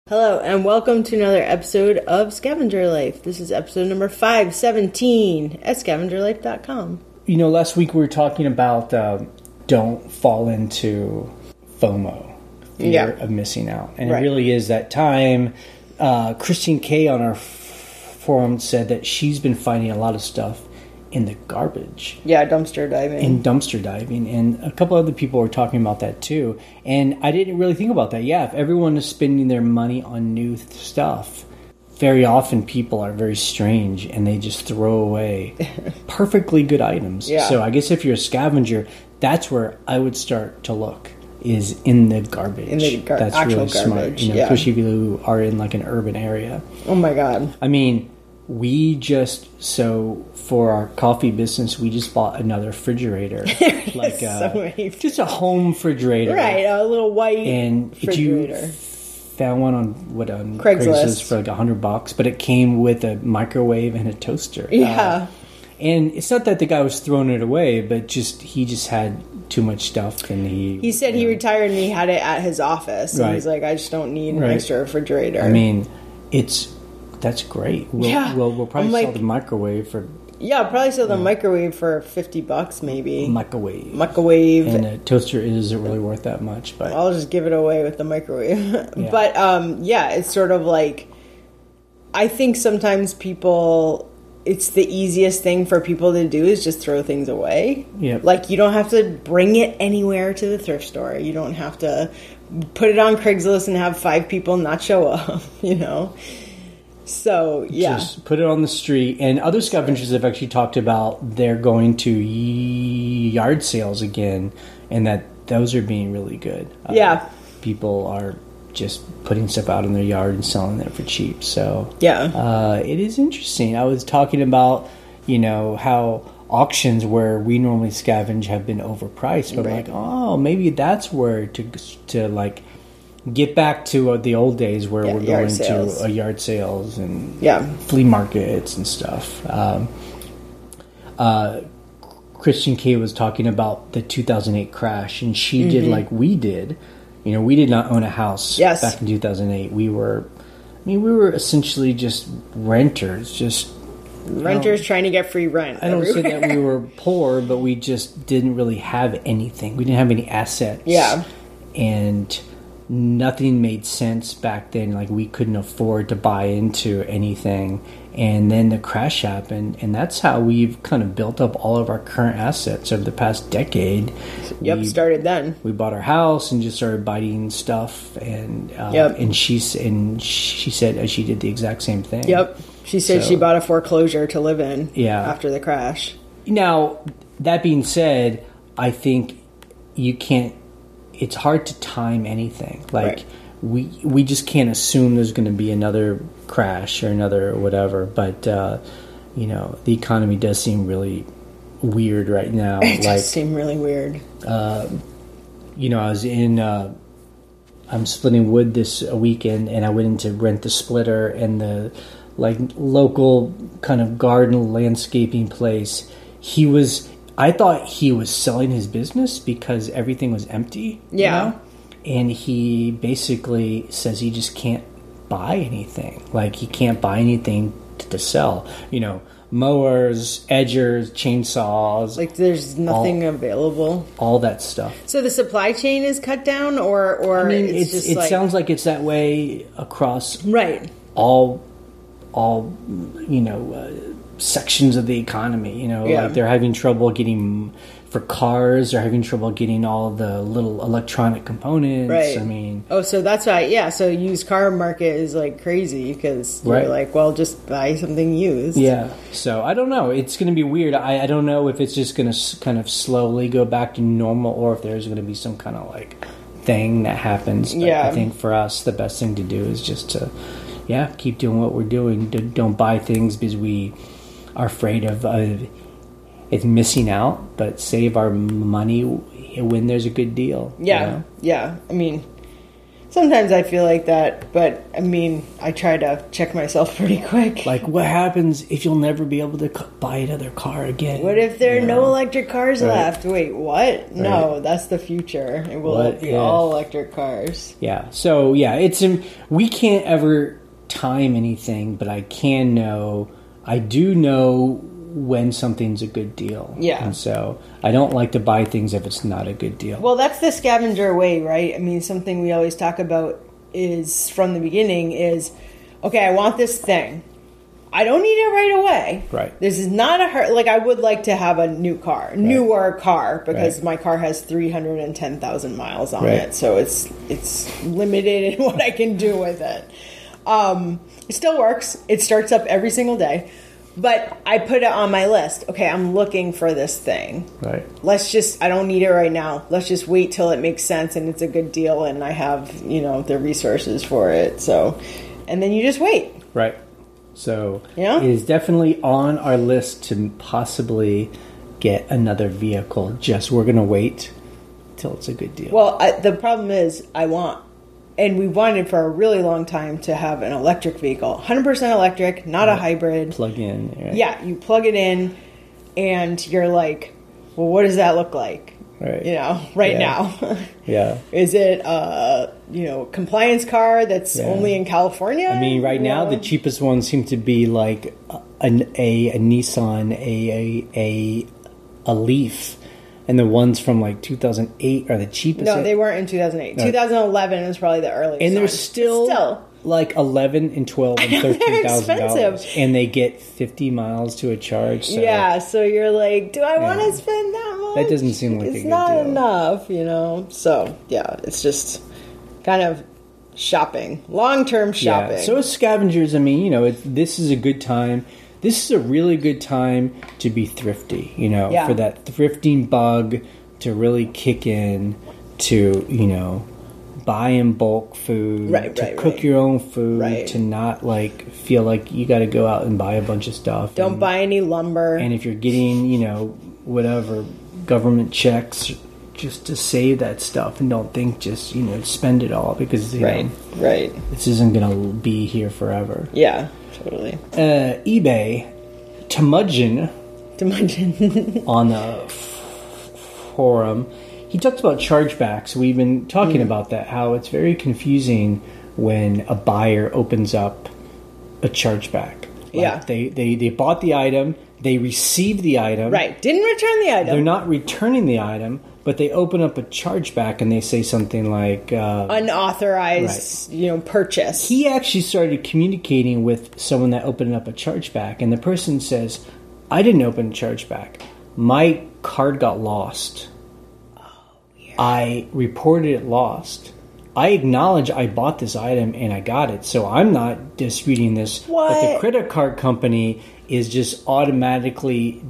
Hello, and welcome to another episode of Scavenger Life. This is episode number 517 at scavengerlife.com. You know, last week we were talking about don't fall into FOMO, fear of missing out. And It really is that time. Christine K on our forum said that she's been finding a lot of stuff in the garbage. Yeah, dumpster diving. And a couple other people were talking about that too. And I didn't really think about that. Yeah, if everyone is spending their money on new stuff, very often people are very strange and they just throw away perfectly good items. Yeah. So I guess if you're a scavenger, that's where I would start to look, is in the garbage. That's actual really smart. garbage. You know, especially if you are in like an urban area. Oh my God. I mean, for our coffee business, we just bought another refrigerator. Just a home refrigerator. Right, a little white refrigerator. You found one on Craigslist for like $100, but it came with a microwave and a toaster. Yeah. And it's not that the guy was throwing it away, but he just had too much stuff, and he said he retired and he had it at his office. And he's like, I just don't need an extra refrigerator. I mean, that's great. We'll probably sell the microwave for... Yeah, I'll probably sell the microwave for $50 maybe. Microwave. And a toaster isn't really worth that much, but... I'll just give it away with the microwave. Yeah. But, it's sort of like... I think sometimes people... It's the easiest thing for people to do is just throw things away. Yep. Like, you don't have to bring it anywhere to the thrift store. You don't have to put it on Craigslist and have 5 people not show up, you know? So, yeah. Just put it on the street. And other scavengers have actually talked about they're going to yard sales again, and that those are being really good. People are just putting stuff out in their yard and selling it for cheap. So, it is interesting. I was talking about, how auctions where we normally scavenge have been overpriced. But maybe that's where to like... get back to the old days where we're going to yard sales and flea markets and stuff. Christian K was talking about the 2008 crash, and she did like we did. We did not own a house back in 2008. We were essentially just renters, trying to get free rent. I don't say that we were poor, but we just didn't really have anything. We didn't have any assets. Yeah. And nothing made sense back then. Like, we couldn't afford to buy into anything, and then the crash happened, and that's how we've kind of built up all of our current assets over the past decade. Started then. We bought our house and just started buying stuff, and she said she did the exact same thing. She said she bought a foreclosure to live in. After the crash. Now, that being said, I think you can't. It's hard to time anything. Like, we just can't assume there's going to be another crash or another whatever. But, the economy does seem really weird right now. It does seem really weird. I was I'm splitting wood this weekend, and I went in to rent the splitter, and the, local kind of garden landscaping place. I thought he was selling his business because everything was empty. Yeah. And he basically says he just can't buy anything. Like, he can't buy anything to sell. Mowers, edgers, chainsaws. Like, there's nothing available. All that stuff. So the supply chain is cut down, or it sounds like it's that way across all sections of the economy. Like, they're having trouble getting for cars, they're having trouble getting all the little electronic components. So that's why so used car market is like crazy, because you're like, well, just buy something used. So I don't know, it's going to be weird. I don't know if it's just going to kind of slowly go back to normal, or if there's going to be some kind of like thing that happens. But I think for us, the best thing to do is just to keep doing what we're doing. Don't buy things because we are afraid of it's missing out, but save our money when there's a good deal. I mean, Sometimes I feel like that, but I mean, I try to check myself pretty quick. Like, what happens if you'll never be able to buy another car again? What if there are no electric cars left? Wait, what? No, that's the future. It will be all electric cars. Yeah. So, we can't ever time anything, but I do know when something's a good deal. Yeah. And so I don't like to buy things if it's not a good deal. Well, that's the scavenger way, right? I mean, something we always talk about is from the beginning is, okay, I want this thing. I don't need it right away. Right. This is not a hurt. Like, I would like to have a newer car, because my car has 310,000 miles on it. So it's limited in what I can do with it. It still works. It starts up every single day. But I put it on my list. Okay, I'm looking for this thing. Right. I don't need it right now. Let's just wait till it makes sense and it's a good deal and I have, the resources for it. So, and then you just wait. Right. So, it is definitely on our list to possibly get another vehicle. We're going to wait till it's a good deal. Well, the problem is and we wanted for a really long time to have an electric vehicle. 100% electric, not a hybrid. Plug in. Right? Yeah, you plug it in and you're like, well, what does that look like? Right. Now. Yeah. Is it compliance car that's only in California? I mean, right now the cheapest ones seem to be like a Nissan, a Leaf. And the ones from like 2008 are the cheapest. No, they weren't in 2008. No. 2011 is probably the earliest. And they're still like $11,000 and $12,000 and $13,000, and they get 50 miles to a charge. So yeah, so you're like, do I want to spend that much? That doesn't seem like a good deal. It's not enough, So yeah, it's just kind of shopping, long-term shopping. Yeah. So as scavengers, I mean, this is a good time. This is a really good time to be thrifty, for that thrifting bug to really kick in, to, buy in bulk food, to cook your own food, to not feel like you got to go out and buy a bunch of stuff. Don't buy any lumber. And if you're getting, whatever government checks, just to save that stuff and don't think just, spend it all because, this isn't going to be here forever. Yeah. Totally. eBay, Temujin on the forum, he talks about chargebacks. We've been talking about that, how it's very confusing when a buyer opens up a chargeback. They bought the item, they received the item. Right, didn't return the item. They're not returning the item, but they open up a chargeback and they say something like unauthorized, purchase. He actually started communicating with someone that opened up a chargeback, and the person says, "I didn't open a chargeback. My card got lost. I reported it lost. I acknowledge I bought this item and I got it, so I'm not disputing this. What? But the credit card company is just automatically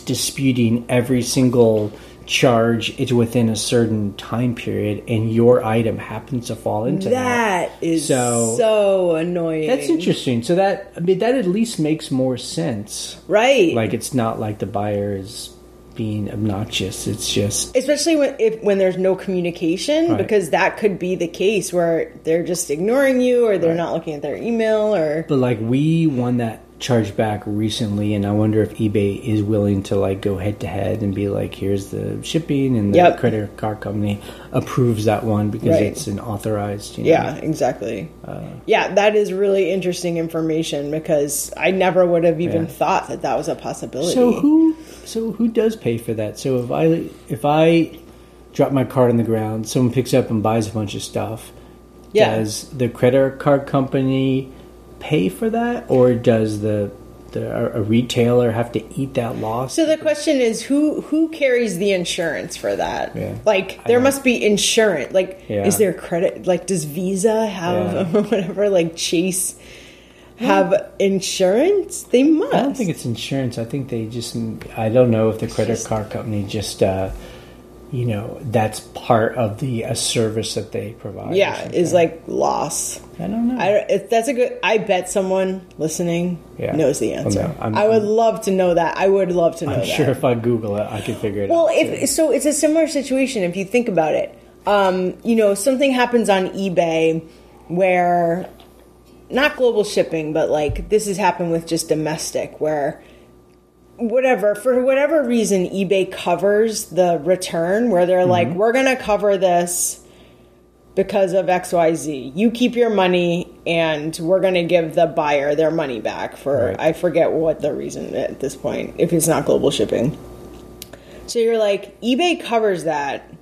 disputing every single charge. It's within a certain time period, and your item happens to fall into that. That is so annoying. That's interesting. So that at least makes more sense, right? Like, it's not like the buyer is being obnoxious. It's just, especially when there's no communication, because that could be the case where they're just ignoring you, or they're not looking at their email, or. But we won that chargeback recently, and I wonder if eBay is willing to go head to head and be like, here's the shipping, and the credit card company approves that one because it's an authorized. Yeah, exactly. That is really interesting information, because I never would have even thought that was a possibility. So who does pay for that? So if I drop my card on the ground, someone picks up and buys a bunch of stuff, does the credit card company pay for that, or does a retailer have to eat that loss? So the question is, who carries the insurance for that? Yeah. There must be insurance. Is there credit? Does Visa have or whatever? Chase have insurance? They must. I don't think it's insurance. I think they just. I don't know if the credit card company just. That's part of the service that they provide. Yeah, is loss. I don't know. I bet someone listening knows the answer. Well, no, I would love to know that. I would love to know that. I'm sure if I Google it, I could figure it out. Well, so it's a similar situation if you think about it. something happens on eBay where, not global shipping, but like this has happened with just domestic, where for whatever reason, eBay covers the return, where they're like, we're going to cover this because of XYZ. You keep your money and we're going to give the buyer their money back for, I forget what the reason at this point, if it's not global shipping. So you're like, eBay covers that,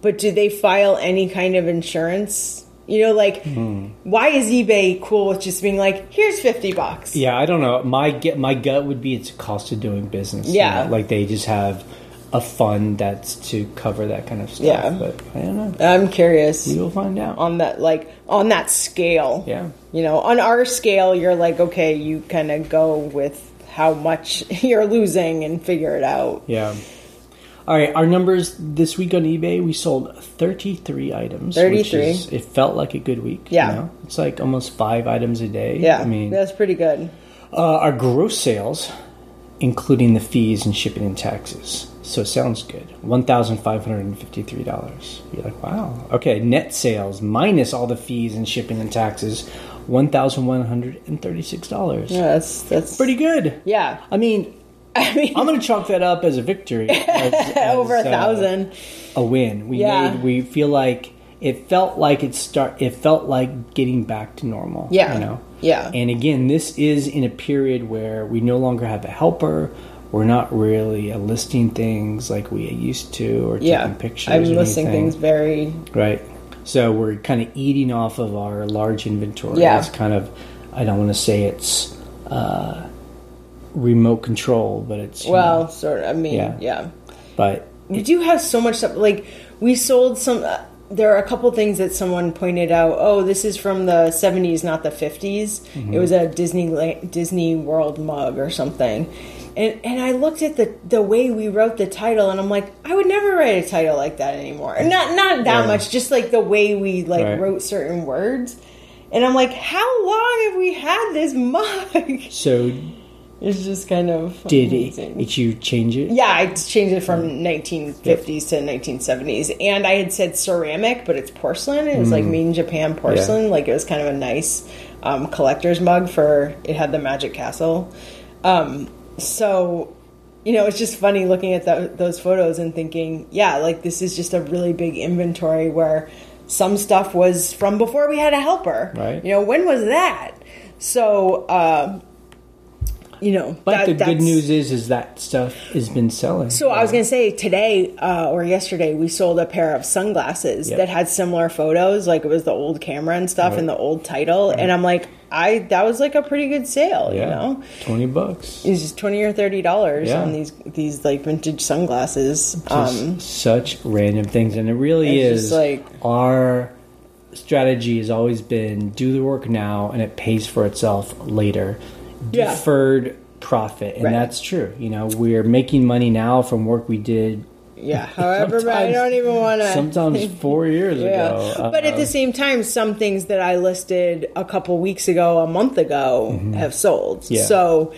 but do they file any kind of insurance? Why is eBay cool with just being like, here's $50? Yeah, I don't know. My gut would be it's a cost of doing business. Yeah. Like they just have a fund that's to cover that kind of stuff. Yeah. But I don't know. I'm curious. We will find out. On that scale. Yeah. On our scale, you're like, okay, you kind of go with how much you're losing and figure it out. Yeah. All right, our numbers this week on eBay, we sold 33 items. 33. It felt like a good week. Yeah. It's like almost 5 items a day. Yeah, that's pretty good. Our gross sales, including the fees and shipping and taxes. So it sounds good. $1,553. You're like, wow. Okay, net sales minus all the fees and shipping and taxes, $1,136. Yeah, that's pretty good. Yeah. I mean, I'm going to chalk that up as a victory. As over 1,000. A win. We feel like it felt like getting back to normal. Yeah. Yeah. And again, this is in a period where we no longer have a helper. We're not really listing things like we used to or taking pictures. I'm listing things very... Right. So we're kind of eating off of our large inventory. Yeah. It's kind of, I don't want to say it's remote control, but it's... sort of. I mean, yeah. But... We do have so much stuff. Like, we sold some... there are a couple things that someone pointed out. Oh, this is from the 70s, not the 50s. Mm-hmm. It was a Disney World mug or something. And I looked at the way we wrote the title, and I'm like, I would never write a title like that anymore. Not that much, just like the way we wrote certain words. And I'm like, how long have we had this mug? So it's just kind of... Did you change it? Yeah, I changed it from 1950s to 1970s. And I had said ceramic, but it's porcelain. It was like made in Japan porcelain. Yeah. Like, it was kind of a nice collector's mug it had the Magic Castle. So, it's just funny looking at those photos and thinking, this is just a really big inventory where some stuff was from before we had a helper. Right. When was that? So, But the good news is that stuff has been selling. So I was going to say today or yesterday we sold a pair of sunglasses that had similar photos, like it was the old camera and stuff and the old title, and I'm like, that was like a pretty good sale, $20. It's just $20 or $30 on these like vintage sunglasses. Just such random things, and it really is like our strategy has always been do the work now, and it pays for itself later. Deferred profit, and that's true. We're making money now from work we did. Yeah, however, I don't even want to. Sometimes 4 years ago. But at the same time, some things that I listed a couple weeks ago, a month ago, have sold. Yeah. So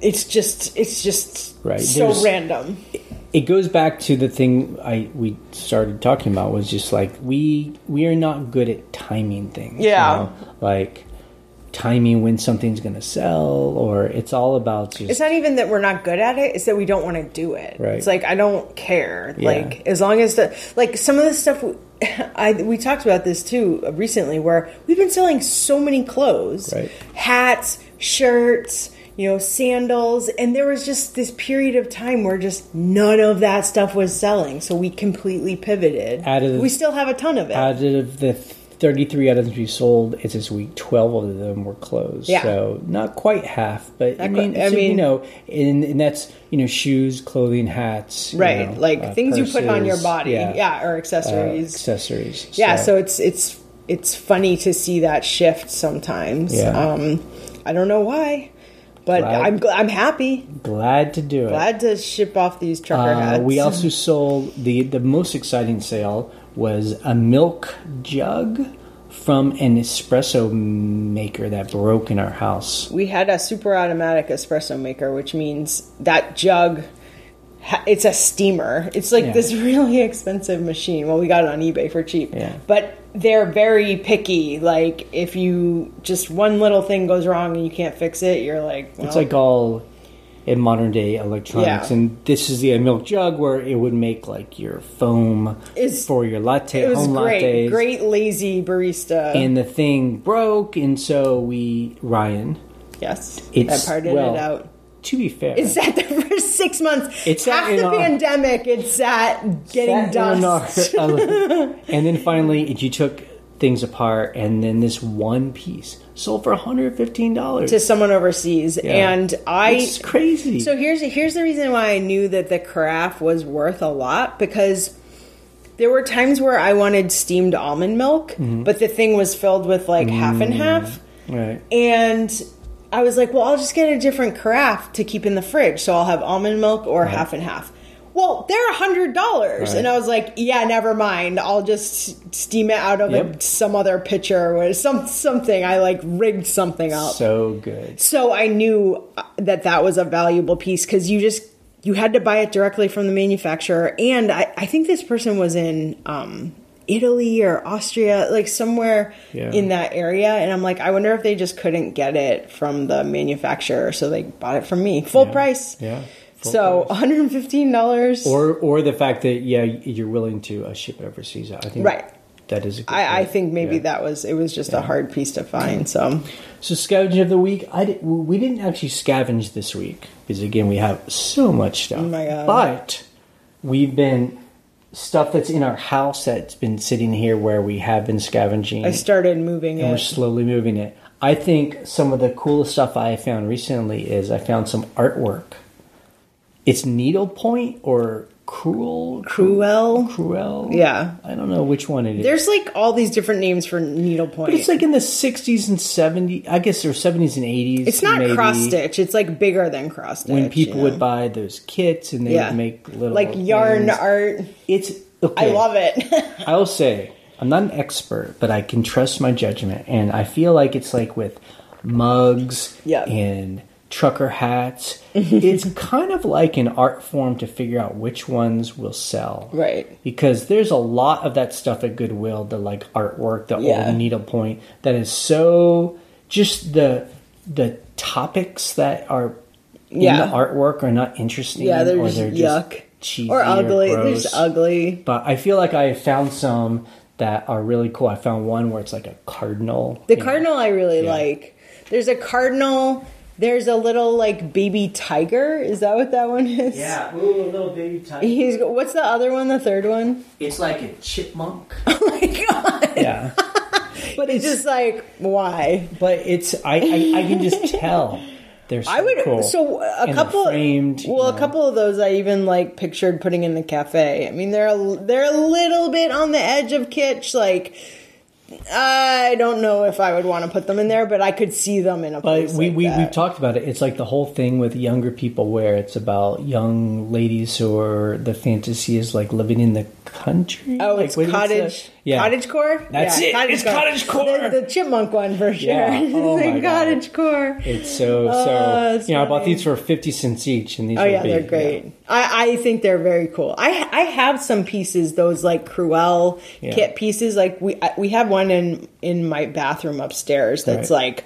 it's just so random. It goes back to the thing we started talking about was just like we are not good at timing things. Yeah, like timing when something's going to sell, or it's all about just... It's not even that we're not good at it, it's that we don't want to do it. Right. It's like, I don't care. Yeah. Like, as long as some of the stuff... we talked about this too recently, where we've been selling so many clothes. Right. Hats, shirts, sandals, and there was just this period of time where just none of that stuff was selling, so we completely pivoted. We still have a ton of it. Out of the 33 items we sold, it's this week 12 of them were closed. Yeah. So not quite half, but and that's shoes, clothing, hats, right? Things purses, you put on your body, or accessories. So it's funny to see that shift sometimes. Yeah. I don't know why, but I'm happy. Glad to do it. Glad to ship off these trucker hats. We also sold the most exciting sale was a milk jug from an espresso maker that broke in our house. We had a super automatic espresso maker, which means that jug it's a steamer. It's like this really expensive machine. Well, we got it on eBay for cheap. Yeah. But they're very picky. Like, if you just one little thing goes wrong and you can't fix it, you're like, well. It's like all in modern day electronics. And this is the milk jug where it would make like your foam for your latte. It was home great. Lattes. Great lazy barista. And the thing broke, and so Ryan. Yes. I parted it out. To be fair, it sat there for 6 months. It's half the pandemic. It sat getting dust. And then finally, you took things apart, and then this one piece sold for $115 to someone overseas. And it's crazy. So here's the reason why I knew that the carafe was worth a lot, because there were times where I wanted steamed almond milk, but the thing was filled with like half and half. Right. And I was like, well, I'll just get a different carafe to keep in the fridge. So I'll have almond milk or half and half. Well, they're $100. Right. And I was like, yeah, never mind. I'll just steam it out of some other pitcher or something. I like rigged something up. So good. So I knew that was a valuable piece, because you had to buy it directly from the manufacturer. And I think this person was in Italy or Austria, like somewhere in that area. And I'm like, I wonder if they just couldn't get it from the manufacturer, so they bought it from me. Full price. Yeah. So $115. Or the fact that, you're willing to ship it overseas. I think that is a good I think maybe it was just a hard piece to find. So Scavenger of the week, we didn't actually scavenge this week, because again, we have so much stuff. Oh my God. But we've been... stuff that's in our house that's been sitting here where we have been scavenging. I started moving and we're slowly moving it. I think some of the coolest stuff I found recently is I found some artwork. It's needlepoint or Cruel. Yeah. I don't know which one it is. There's like all these different names for needlepoint. But it's like in the 60s and 70s, I guess, or 70s and 80s. It's not cross stitch. It's like bigger than cross stitch. When people would buy those kits and they would make little like yarn art. It's okay. I love it. I will say, I'm not an expert, but I can trust my judgment. And I feel like it's like with mugs and trucker hats. It's kind of like an art form to figure out which ones will sell. Right. Because there's a lot of that stuff at Goodwill, the like artwork, the old needlepoint, that is so just the topics that are in the artwork are not interesting. Yeah, they're or just they're yuck. Just cheesy or ugly. Or gross. They're just ugly. But I feel like I found some that are really cool. I found one where it's like a cardinal. The cardinal I really like. There's a cardinal. There's a little, like, baby tiger. Is that what that one is? Yeah. Ooh, a little baby tiger. What's the other one, the third one? It's like a chipmunk. Oh, my God. Yeah. But it's just like, why? But it's, I can just tell. They're so cool. So a couple, framed, a couple of those I even, like, pictured putting in the cafe. I mean, they're a little bit on the edge of kitsch, like... I don't know if I would want to put them in there, but I could see them in a place like that. We've talked about it. It's like the whole thing with younger people where it's about young ladies or the fantasy is like living in the country. Oh, like, it's cottage. Cottagecore? That's it. It's cottagecore. The chipmunk one for sure. Yeah. Oh my God. Cottagecore. It's so I bought these for 50 cents each, and these they're great. Yeah. I think they're very cool. I have some pieces, those like Cruel kit pieces. Like we have one in my bathroom upstairs that's like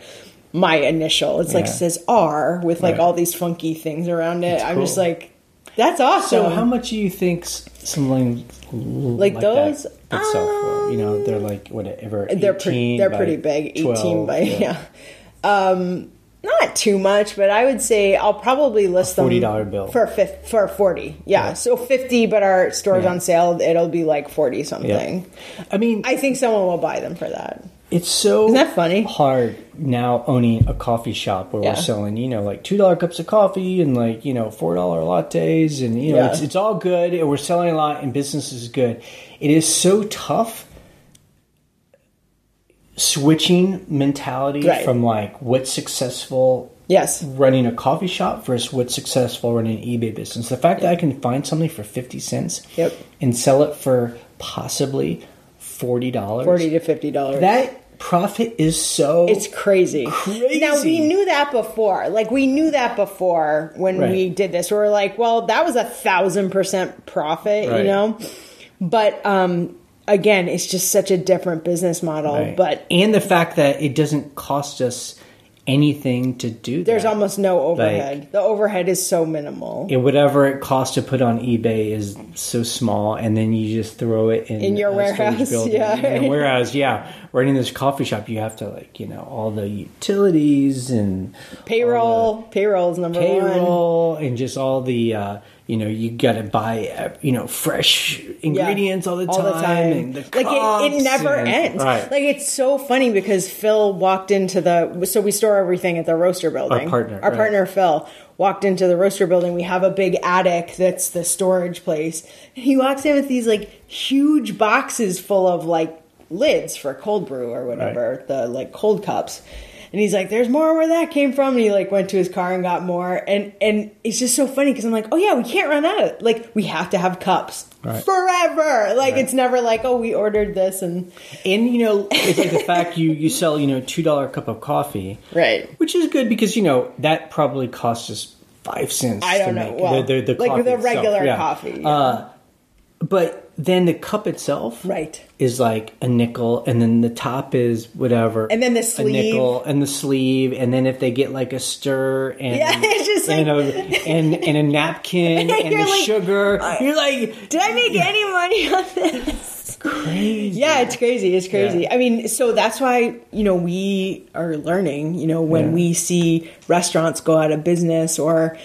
my initial. It's like says R with like all these funky things around it. I'm just like, that's awesome. So how much do you think something like those would sell for? You know, they're like whatever. They're pretty big. 18 by not too much, but I would say I'll probably list them $40 bill for 40. Yeah, so 50, but our store's on sale. It'll be like 40 something. Yeah. I mean, I think someone will buy them for that. It's so Isn't that funny? Hard now owning a coffee shop where we're selling, like $2 cups of coffee and like, $4 lattes and it's all good and we're selling a lot and business is good. It is so tough switching mentality from like what's successful running a coffee shop versus what's successful running an eBay business. The fact that I can find something for 50 cents and sell it for possibly $40. $40 to $50. That profit is so... It's crazy. Now, we knew that before. Like, we knew that before when we did this. We were like, well, that was 1,000% profit, you know? But, again, it's just such a different business model. But and the fact that it doesn't cost us anything to do that. There's almost no overhead. Like, the overhead is so minimal. Whatever it costs to put on eBay is so small, and then you just throw it in your warehouse. And whereas, running this coffee shop, you have to, like, you know, all the utilities and payroll's number one, and just all the you know, you got to buy, you know, fresh ingredients all the time. And the like it never ends. Right. Like, it's so funny because Phil walked into so we store everything at the roaster building. Our partner Phil walked into the roaster building. We have a big attic that's the storage place. And he walks in with these like huge boxes full of like lids for cold brew or whatever, the like cold cups. And he's like, there's more where that came from. And he like went to his car and got more. And it's just so funny because I'm like, oh yeah, we can't run out of, like, we have to have cups forever. Like, it's never like, oh, we ordered this. And you know, it's like the fact you sell, you know, $2 cup of coffee. Right. Which is good because, you know, that probably costs us 5 cents. I don't know. Well, the like coffee the regular itself. coffee. Yeah. But then the cup itself is like a nickel, and then the top is whatever. And then the sleeve. A nickel, and the sleeve, and then if they get like a stir and, it's just and, and a napkin and the like, sugar, you're like, did I make any money on this? Crazy. Yeah, it's crazy. It's crazy. Yeah. I mean, so that's why, you know, we are learning, you know, when we see restaurants go out of business or,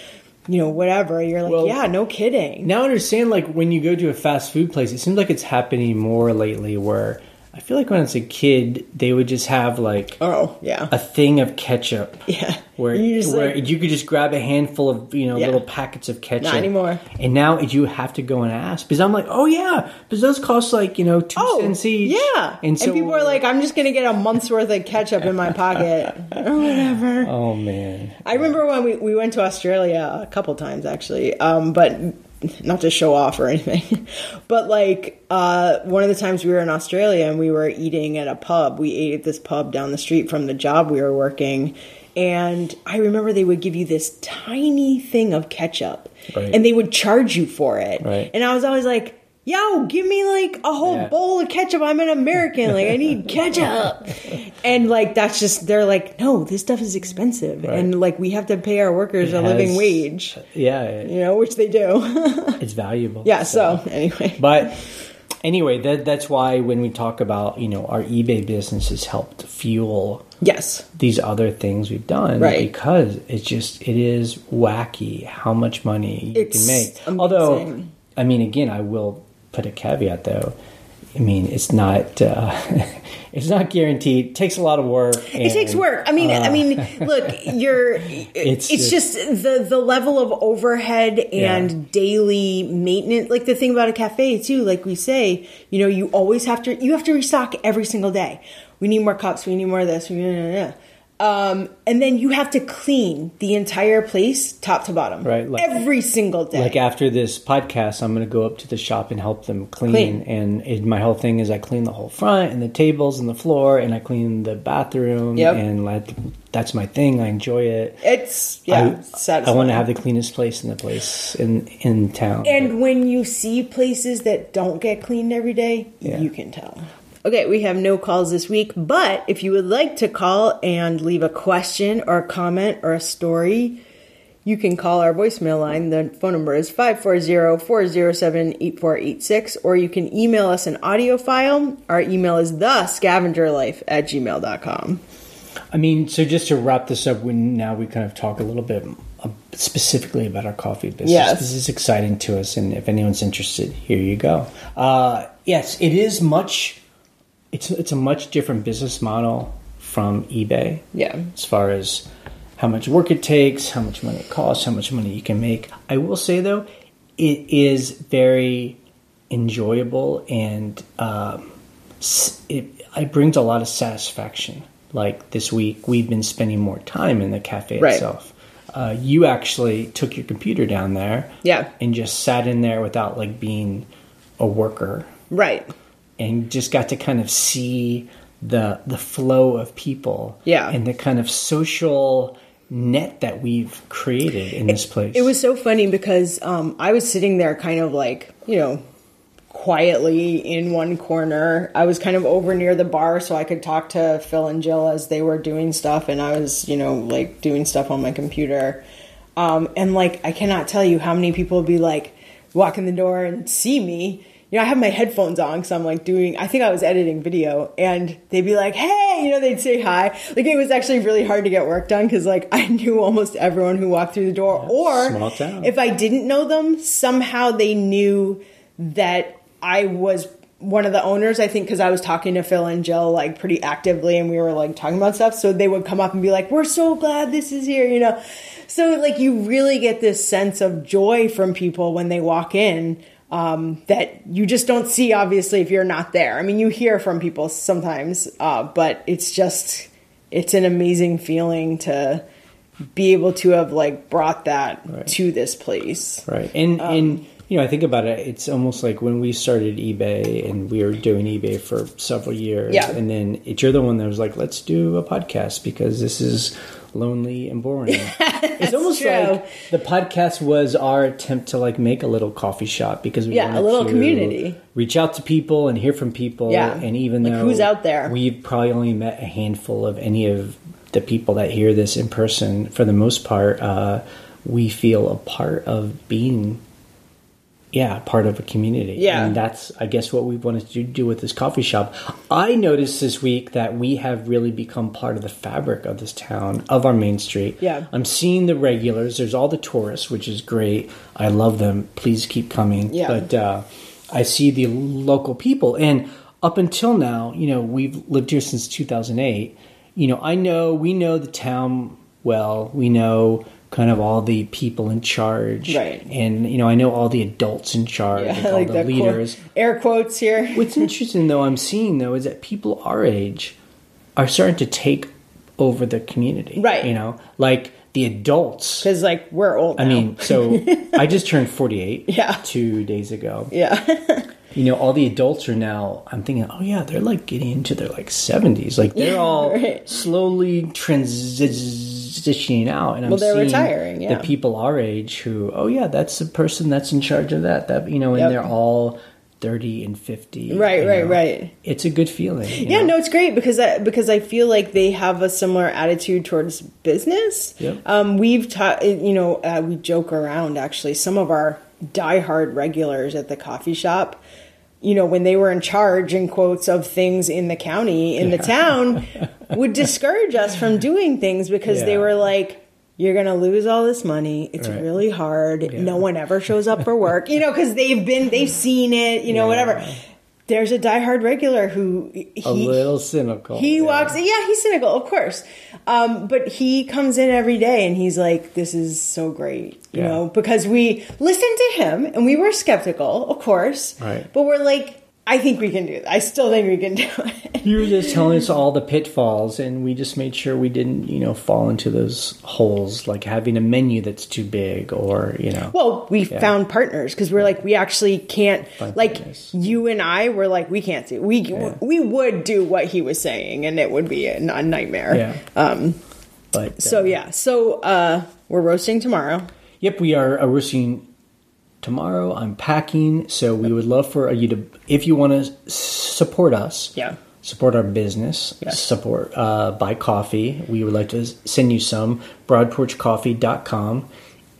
you know, whatever, you're like, no kidding. Now I understand, like, when you go to a fast food place, it seems like it's happening more lately where I feel like when I was a kid, they would just have, like, a thing of ketchup. Yeah. Where you could just grab a handful of, you know, little packets of ketchup. Not anymore. And now you have to go and ask. Because I'm like, because those cost, like, you know, 2 cents each. Yeah. And people are like, I'm just going to get a month's worth of ketchup in my pocket. Or whatever. Oh, man. I remember when we went to Australia a couple times, actually. But not to show off or anything, but like one of the times we were in Australia and we were eating at a pub. We ate at this pub down the street from the job we were working, and I remember they would give you this tiny thing of ketchup, and they would charge you for it. And I was always like, yo, give me like a whole bowl of ketchup. I'm an American. Like, I need ketchup. And like, that's just, they're like, no, this stuff is expensive. And like, we have to pay our workers a living wage. Yeah. You know, which they do. It's valuable. Yeah. So anyway. But anyway, that's why when we talk about, you know, our eBay business has helped fuel these other things we've done. Because it is wacky how much money you can make. Amazing. Although, I mean, again, I will put a caveat though. I mean, it's not guaranteed. It takes a lot of work. It takes work. I mean, look, it's just the level of overhead and daily maintenance. Like the thing about a cafe too, like we say, you know, you always have to restock every single day. We need more cups. We need more of this. And then you have to clean the entire place top to bottom, like, every single day. Like after this podcast, I'm going to go up to the shop and help them clean. And my whole thing is I clean the whole front and the tables and the floor, and I clean the bathroom. And that's my thing. I enjoy it. It's satisfying. I want to have the cleanest place in town. And when you see places that don't get cleaned every day, you can tell. Okay, we have no calls this week, but if you would like to call and leave a question or a comment or a story, you can call our voicemail line. The phone number is 540-407-8486, or you can email us an audio file. Our email is thescavengerlife@gmail.com. I mean, so just to wrap this up, now we kind of talk a little bit specifically about our coffee business. Yes. This is exciting to us, and if anyone's interested, here you go. Yes, it is much... It's a much different business model from eBay. Yeah. As far as how much work it takes, how much money it costs, how much money you can make. I will say, though, it is very enjoyable, and it brings a lot of satisfaction. Like this week, we've been spending more time in the cafe itself. You actually took your computer down there and just sat in there without like being a worker. Right. And just got to kind of see the flow of people, and the kind of social net that we've created in this place. It was so funny because I was sitting there kind of like, quietly in one corner. I was kind of over near the bar so I could talk to Phil and Jill as they were doing stuff, and I was, like doing stuff on my computer. And like, I cannot tell you how many people would be like, walk in the door and see me. I have my headphones on because I'm like I think I was editing video, and they'd be like, hey, they'd say hi. Like, it was actually really hard to get work done because like I knew almost everyone who walked through the door. Or small town. If I didn't know them, somehow they knew that I was one of the owners, I think, because I was talking to Phil and Jill like pretty actively, and we were like talking about stuff. So they would come up and be like, we're so glad this is here, So like you really get this sense of joy from people when they walk in. That you just don't see, obviously, if you're not there. I mean, you hear from people sometimes, but it's an amazing feeling to be able to have like brought that to this place. Right. And I think about it, it's almost like when we started eBay, and we were doing eBay for several years. Yeah. And then you're the one that was like, let's do a podcast because this is lonely and boring. It's almost true. Like the podcast was our attempt to like make a little coffee shop because we wanted a little to community, reach out to people and hear from people. Yeah. And even like, though who's out there, we've probably only met a handful of any of the people that hear this in person. For the most part, we feel a part of being part of a community. Yeah. And that's, I guess, what we wanted to do with this coffee shop. I noticed this week that we have really become part of the fabric of this town, of our main street. Yeah. I'm seeing the regulars. There's all the tourists, which is great. I love them. Please keep coming. Yeah. But I see the local people. And up until now, we've lived here since 2008. We know the town well. We know kind of all the people in charge. Right. And, I know all the adults in charge, like all the leaders. Air quotes here. What's interesting, though, I'm seeing, though, is that people our age are starting to take over the community. Right. Like the adults. Because, like, we're old now. I mean, so I just turned 48 2 days ago. Yeah. All the adults are now, I'm thinking, oh yeah, they're like getting into their like 70s. Like they're all slowly transitioning out. And they're retiring, the people our age who, oh yeah, that's the person that's in charge of that, and they're all 30 and 50. Right. It's a good feeling. No, it's great because I feel like they have a similar attitude towards business. Yep. We've we joke around, actually. Some of our diehard regulars at the coffee shop, when they were in charge, in quotes, of things in the county, in the town, would discourage us from doing things because they were like, you're going to lose all this money. It's really hard. Yeah. No one ever shows up for work, because they've seen it, whatever. There's a diehard regular who a little cynical. He walks in. Yeah, he's cynical, of course. But he comes in every day and he's like, this is so great, you know, because we listened to him and we were skeptical, of course. Right. But we're like, I think we can do it. I still think we can do it. You were just telling us all the pitfalls, and we just made sure we didn't, fall into those holes, like having a menu that's too big or, Well, we found partners because we're like, we actually can't, you and I were like, we can't do, we would do what he was saying, and it would be a nightmare. Yeah. So we're roasting tomorrow. Yep, we are roasting tomorrow. I'm packing, so we would love for you to, if you want to support us, support our business, support buy coffee. We would like to send you some. Broadporchcoffee.com.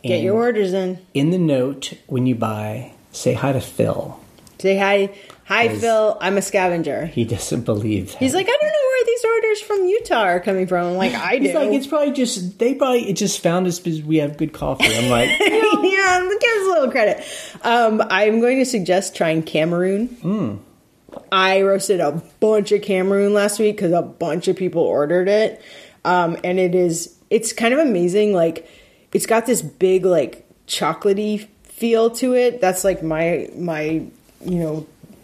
Get your orders in. In the note, when you buy, say hi to Phil. Say hi. Hi, Phil. I'm a scavenger. He doesn't believe that. He's like, I don't know where these orders from Utah are coming from. I'm like, I do. He's like, it's probably just, it just found us because we have good coffee. I'm like, yeah, give us a little credit. I'm going to suggest trying Cameroon. I roasted a bunch of Cameroon last week because a bunch of people ordered it. And it's kind of amazing. Like, it's got this big, like, chocolatey feel to it. That's like my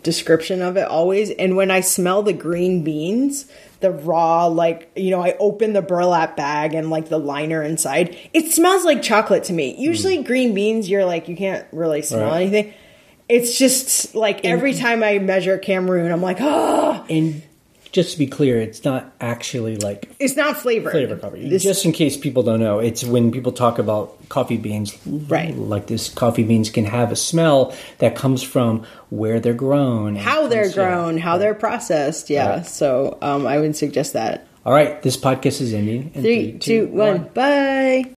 description of it always. And when I smell the green beans, the raw, I open the burlap bag and like the liner inside, it smells like chocolate to me. Usually green beans, you're like, you can't really smell anything. It's just like every time I measure Cameroon, I'm like, oh. And just to be clear, it's not actually like... It's not flavored. Flavor coffee. Just in case people don't know, it's when people talk about coffee beans, right? Like this, coffee beans can have a smell that comes from where they're grown. How they're grown, how they're processed, Right. So I would suggest that. All right, this podcast is ending. In 3, 2, 1, bye!